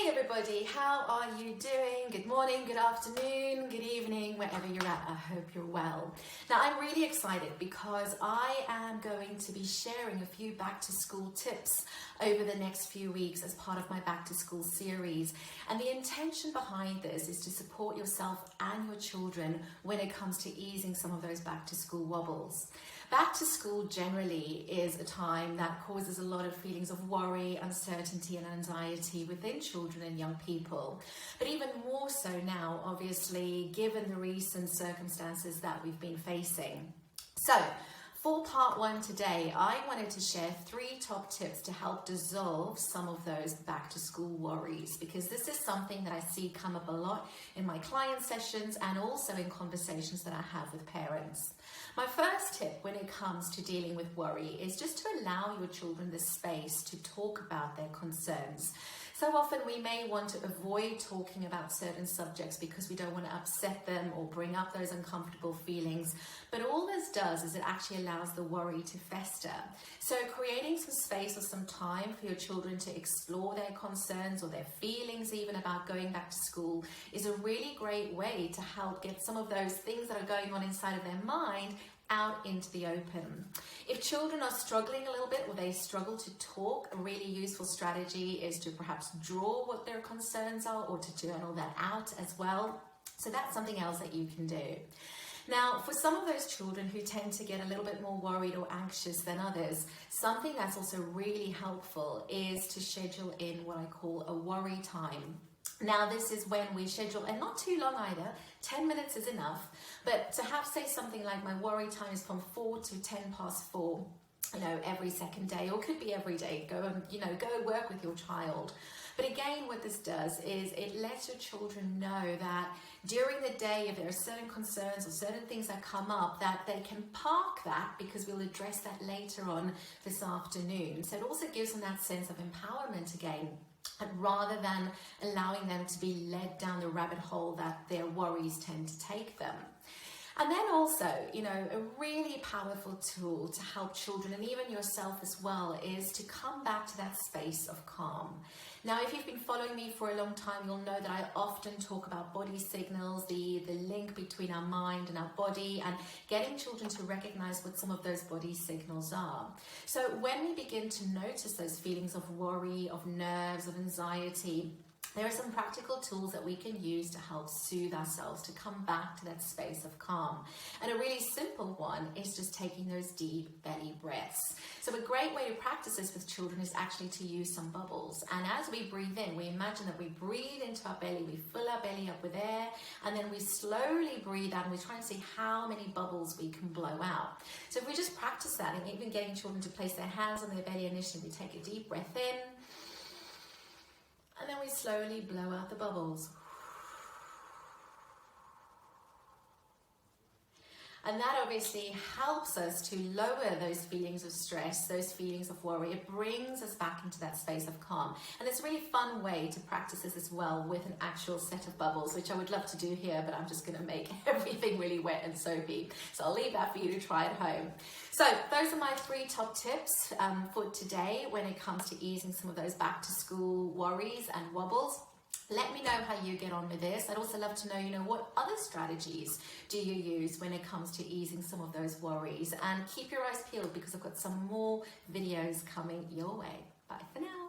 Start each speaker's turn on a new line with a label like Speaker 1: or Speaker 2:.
Speaker 1: Hey everybody, how are you doing? Good morning, good afternoon, good evening, wherever you're at. I hope you're well. Now I'm really excited because I am going to be sharing a few back to school tips over the next few weeks as part of my back to school series. And the intention behind this is to support yourself and your children when it comes to easing some of those back to school wobbles. Back to school generally is a time that causes a lot of feelings of worry, uncertainty and anxiety within children and young people. But even more so now, obviously, given the recent circumstances that we've been facing. So, for part one today, I wanted to share 3 top tips to help dissolve some of those back to school worries, because this is something that I see come up a lot in my client sessions and also in conversations that I have with parents. My first tip when it comes to dealing with worry is just to allow your children the space to talk about their concerns. So often we may want to avoid talking about certain subjects because we don't want to upset them or bring up those uncomfortable feelings. But all this does is it actually allows the worry to fester. So creating some space or some time for your children to explore their concerns or their feelings even about going back to school is a really great way to help get some of those things that are going on inside of their mind out into the open. If children are struggling a little bit or they struggle to talk, a really useful strategy is to perhaps draw what their concerns are or to journal that out as well. So that's something else that you can do. Now, for some of those children who tend to get a little bit more worried or anxious than others, something that's also really helpful is to schedule in what I call a worry time. Now, this is when we schedule, and not too long either, 10 minutes is enough, but to have, say, something like my worry time is from 4 to 10 past 4, every second day, or could be every day. Go and, go work with your child. But again, what this does is it lets your children know that during the day, if there are certain concerns or certain things that come up, that they can park that because we'll address that later on this afternoon. So it also gives them that sense of empowerment again, rather than allowing them to be led down the rabbit hole that their worries tend to take them. And then also, a really powerful tool to help children and even yourself as well is to come back to that space of calm. Now, if you've been following me for a long time, you'll know that I often talk about body signals, the link between our mind and our body, and getting children to recognize what some of those body signals are. So when we begin to notice those feelings of worry, of nerves, of anxiety, there are some practical tools that we can use to help soothe ourselves, to come back to that space of calm. And a really simple one is just taking those deep belly breaths. So a great way to practice this with children is actually to use some bubbles. And as we breathe in, we imagine that we breathe into our belly, we fill our belly up with air, and then we slowly breathe out and we try and see how many bubbles we can blow out. So if we just practice that, and even getting children to place their hands on their belly initially, we take a deep breath in, and then we slowly blow out the bubbles. And that obviously helps us to lower those feelings of stress, those feelings of worry. It brings us back into that space of calm. And it's a really fun way to practice this as well with an actual set of bubbles, which I would love to do here, but I'm just going to make everything really wet and soapy. So I'll leave that for you to try at home. So those are my 3 top tips for today when it comes to easing some of those back to school worries and wobbles. Let me know how you get on with this. I'd also love to know, what other strategies do you use when it comes to easing some of those worries? And keep your eyes peeled because I've got some more videos coming your way. Bye for now.